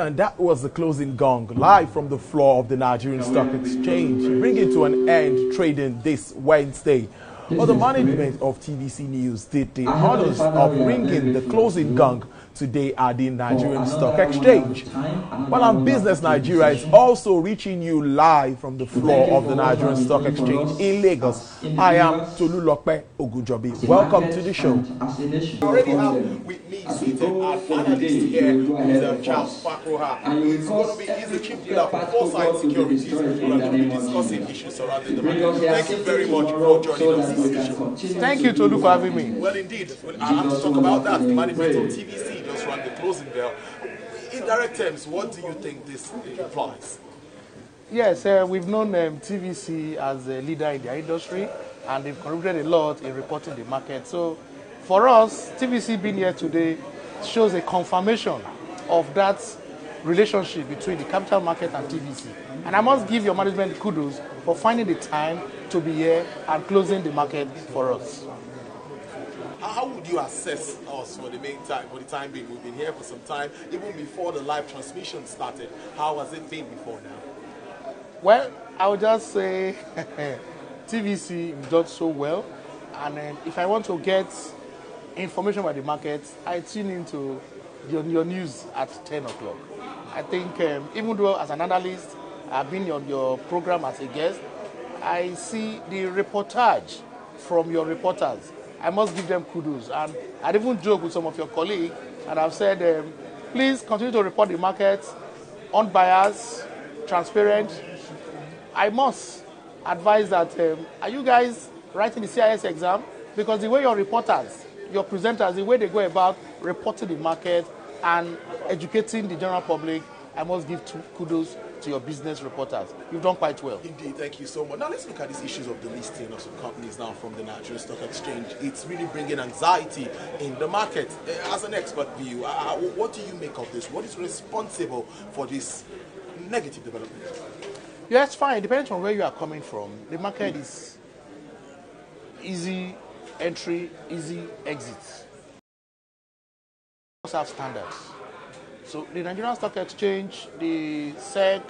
and that was the closing gong, live from the floor of the Nigerian Stock Exchange, bringing to an end trading this Wednesday. Well, the management of TVC News did the honors of ringing the closing gong today at the Nigerian Stock Exchange. While Business Nigeria is also reaching you live from the floor of the Nigerian Stock Exchange in Lagos. I am Tolulope Ogujobi. Welcome to the show. I already have with me seated an analyst here, Mr. Charles Fakroha. He's the chief leader for Foresight Securities. We're going to be discussing issues surrounding the market. Thank you very much for joining us this show. Thank you, Tolu, for having me. Well, indeed. I have to talk about that. The management of TVC just ran the closing bell. In direct terms, what do you think this implies? Yes, we've known TVC as a leader in their industry, and they've contributed a lot in reporting the market. So for us, TVC being here today shows a confirmation of that relationship between the capital market and TVC. And I must give your management kudos for finding the time to be here and closing the market for us. How would you assess us for the time being? We've been here for some time, even before the live transmission started. How has it been before now? Well, I would just say TVC does so well, and if I want to get information about the market, I tune into your news at 10 o'clock. I think even though as an analyst, I've been on your program as a guest, I see the reportage from your reporters. I must give them kudos. And I'd even joke with some of your colleagues, and I've said, please continue to report the market, unbiased, transparent. I must advise that, are you guys writing the CIS exam? Because the way your reporters, your presenters, the way they go about reporting the market and educating the general public, I must give kudos to your business reporters. You've done quite well. Indeed, thank you so much. Now let's look at these issues of the listing of some companies now from the Nigerian Stock Exchange. It's really bringing anxiety in the market. As an expert view, what do you make of this? What is responsible for this negative development? Yeah, it's fine. Depending on where you are coming from, the market is easy entry, easy exit. We also have standards. So the Nigerian Stock Exchange, the SEC,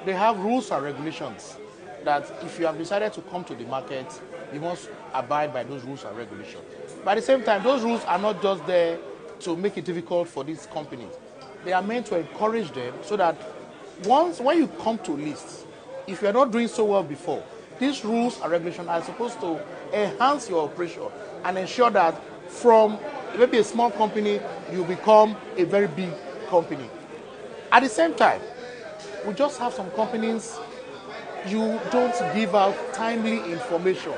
they have rules and regulations that if you have decided to come to the market, you must abide by those rules and regulations. But at the same time, those rules are not just there to make it difficult for these companies. They are meant to encourage them so that when you come to list, if you are not doing so well before, these rules and regulations are supposed to enhance your operation and ensure that from maybe a small company, you become a very big company. At the same time, we just have some companies, you don't give out timely information,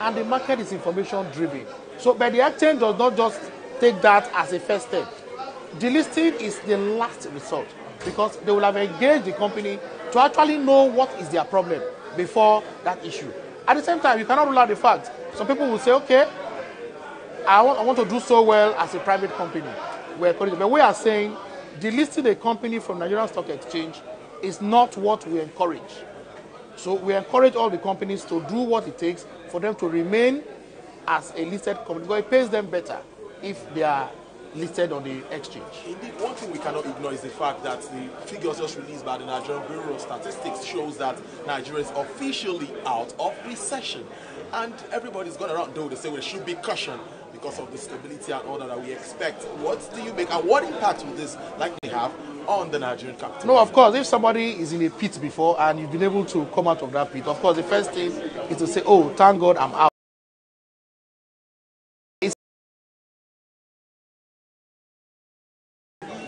and the market is information driven. So, but the exchange does not just take that as a first step. Delisting is the last resort because they will have engaged the company to actually know what is their problem before that issue. At the same time, you cannot rule out the fact. Some people will say, okay, I want to do so well as a private company. But we are saying delisting a company from Nigerian Stock Exchange is not what we encourage. So we encourage all the companies to do what it takes for them to remain as a listed company, because it pays them better if they are listed on the exchange. Indeed, one thing we cannot ignore is the fact that the figures just released by the Nigerian Bureau of Statistics shows that Nigeria is officially out of recession. And everybody's gone around though, they say there should be caution because of the stability and all that we expect. What do you make, and what impact will this likely have on the Nigerian capital? No, of course, if somebody is in a pit before and you've been able to come out of that pit, of course, the first thing is to say, oh, thank God I'm out.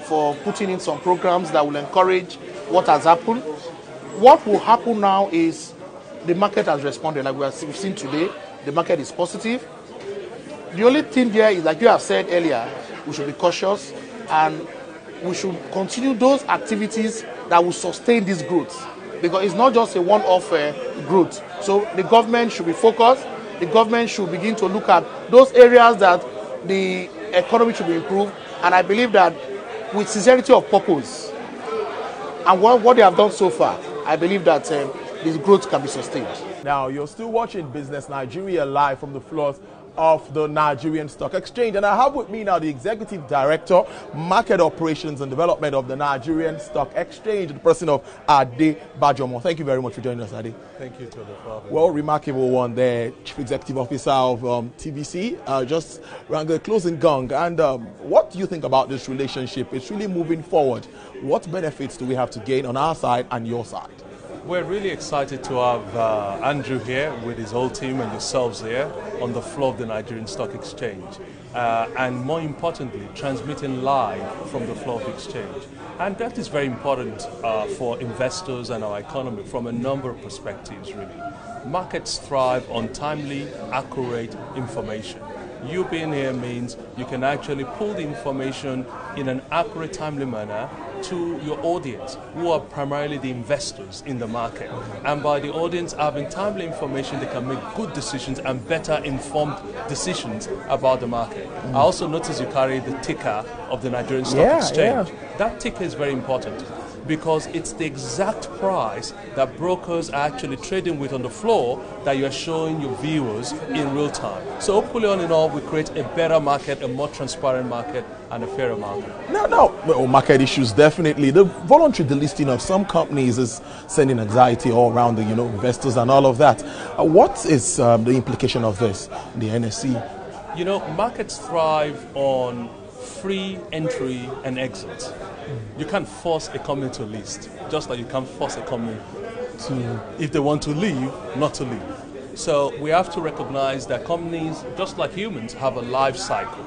For putting in some programs that will encourage what has happened. What will happen now is the market has responded. Like we've seen today, the market is positive. The only thing there is, like you have said earlier, we should be cautious and we should continue those activities that will sustain this growth, because it's not just a one-off growth. So the government should be focused. The government should begin to look at those areas that the economy should be improved. And I believe that with sincerity of purpose and what they have done so far, I believe that this growth can be sustained. Now, you're still watching Business Nigeria live from the floors of the Nigerian Stock Exchange. And I have with me now the Executive Director, Market Operations and Development of the Nigerian Stock Exchange, the person of Ade Bajomo. Thank you very much for joining us, Ade. Thank you, Tolu. Well, remarkable one there, Chief Executive Officer of TVC, just rang the closing gong. And what do you think about this relationship? It's really moving forward. What benefits do we have to gain on our side and your side? We're really excited to have Andrew here with his whole team and yourselves here on the floor of the Nigerian Stock Exchange. And more importantly, transmitting live from the floor of the exchange. And that is very important for investors and our economy from a number of perspectives, really. Markets thrive on timely, accurate information. You being here means you can actually pull the information in an accurate, timely manner to your audience, who are primarily the investors in the market. And by the audience having timely information, they can make good decisions and better informed decisions about the market. I also notice you carry the ticker of the Nigerian Stock Exchange. That ticker is very important because it's the exact price that brokers are actually trading with on the floor that you're showing your viewers in real time. So hopefully, all in all, we create a better market, a more transparent market, and a fairer market. Well, market issues, definitely. The voluntary delisting of some companies is sending anxiety all around the investors and all of that. What is the implication of this, the NSE? Markets thrive on free entry and exit. You can't force a company to list, just like you can't force a company to, if they want to leave, not to leave. So we have to recognize that companies, just like humans, have a life cycle.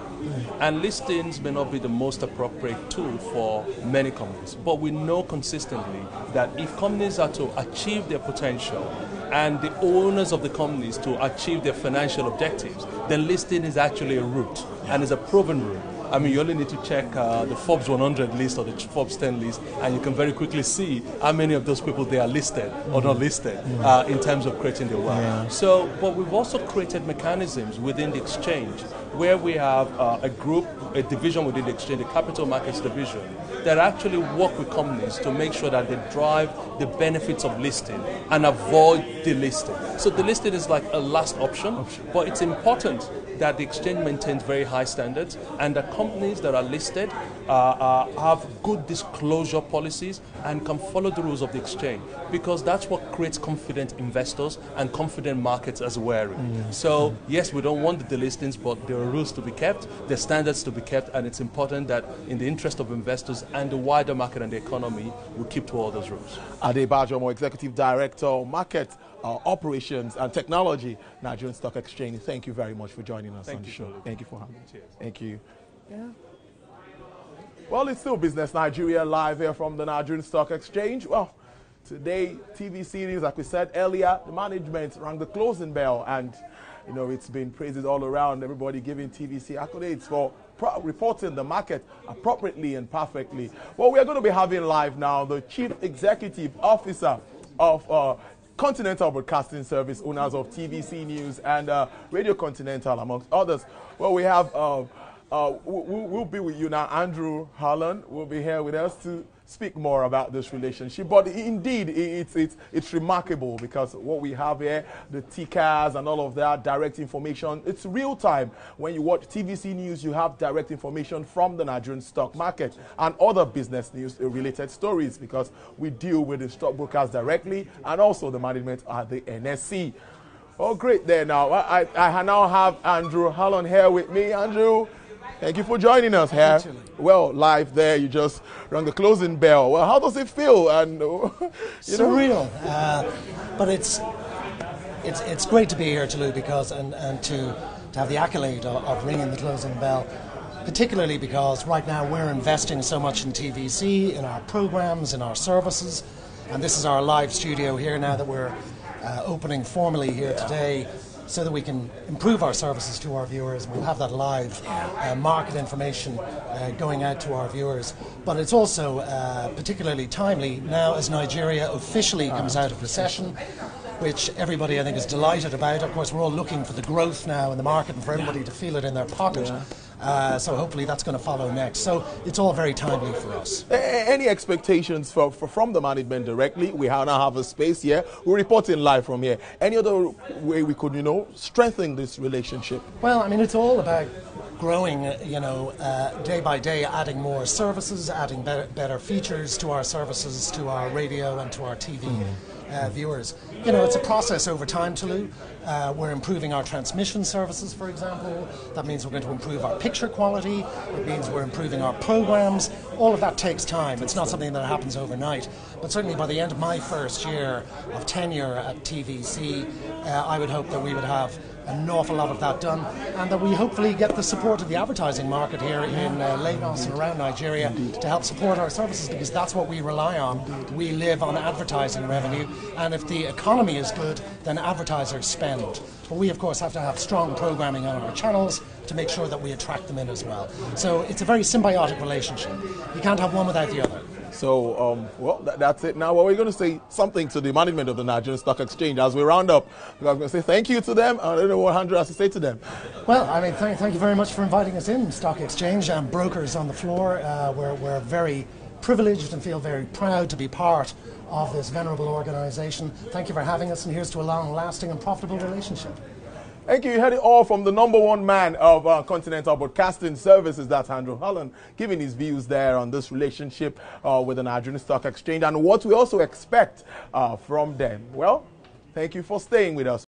And listings may not be the most appropriate tool for many companies. But we know consistently that if companies are to achieve their potential and the owners of the companies to achieve their financial objectives, then listing is actually a route and is a proven route. I mean, you only need to check the Forbes 100 list or the Forbes 10 list, and you can very quickly see how many of those people they are listed or not listed in terms of creating their wealth. Yeah. So, but we've also created mechanisms within the exchange where we have a group, a division within the exchange, the capital markets division, that actually work with companies to make sure that they drive the benefits of listing and avoid delisting. So delisting is like a last option, but it's important that the exchange maintains very high standards and that companies that are listed have good disclosure policies and can follow the rules of the exchange, because that's what creates confident investors and confident markets as well. So yes, we don't want the delistings, but there are rules to be kept, there are standards to be kept, and it's important that in the interest of investors and the wider market and the economy, we keep to all those rules. Ade Bajomo, Executive Director, Market Operations and Technology, Nigerian Stock Exchange. Thank you very much for joining us on the show. Thank you for having me. Cheers. Thank you. Yeah. Well, it's still Business Nigeria live here from the Nigerian Stock Exchange. Well, today, TVC News, like we said earlier, the management rang the closing bell, and it's been praises all around. Everybody giving TVC accolades for reporting the market appropriately and perfectly. Well, we are going to be having live now the Chief Executive Officer of Continental Broadcasting Service, owners of TVC News and Radio Continental, amongst others. Well, we have, we'll be with you now. Andrew Holland will be here with us to speak more about this relationship. But indeed, it's remarkable, because what we have here, the tickers and all of that, direct information, it's real time. When you watch TVC News, you have direct information from the Nigerian stock market and other business news related stories, because we deal with the stockbrokers directly and also the management at the NSE. Oh, great there now. I now have Andrew Holland here with me. Andrew, thank you for joining us here. Well, live there, you just rang the closing bell. Well, how does it feel? And surreal, but it's great to be here, Tolu, because and to have the accolade of ringing the closing bell, particularly because right now we're investing so much in TVC, in our programs, in our services, and this is our live studio here now that we're opening formally here today, so that we can improve our services to our viewers. We'll have that live market information going out to our viewers. But it's also particularly timely now as Nigeria officially comes out of recession, which everybody I think is delighted about. Of course, we're all looking for the growth now in the market and for everybody to feel it in their pocket. So hopefully that's going to follow next. So it's all very timely for us. Any expectations from the management directly? We now have a space here. We're reporting live from here. Any other way we could, strengthen this relationship? Well, I mean, it's all about growing, day by day, adding more services, adding better features to our services, to our radio and to our TV viewers. It's a process over time, Tolu. We're improving our transmission services, for example. That means we're going to improve our picture quality. It means we're improving our programs. All of that takes time. It's not something that happens overnight. But certainly by the end of my first year of tenure at TVC, I would hope that we would have an awful lot of that done, and that we hopefully get the support of the advertising market here in Lagos and around Nigeria to help support our services, because that's what we rely on. We live on advertising revenue, and if the economy is good, then advertisers spend. But we, of course, have to have strong programming on our channels to make sure that we attract them in as well. So it's a very symbiotic relationship. You can't have one without the other. So, that's it. Now, we're going to say something to the management of the Nigerian Stock Exchange as we round up. I'm going to say thank you to them. I don't know what Andrew has to say to them. Well, I mean, thank you very much for inviting us in, Stock Exchange and brokers on the floor. We're very privileged and feel very proud to be part of this venerable organisation. Thank you for having us, and here's to a long-lasting and profitable relationship. Thank you. You heard it all from the #1 man of Continental Broadcasting Services, that's Andrew Holland, giving his views there on this relationship with the Nigerian Stock Exchange and what we also expect from them. Well, thank you for staying with us.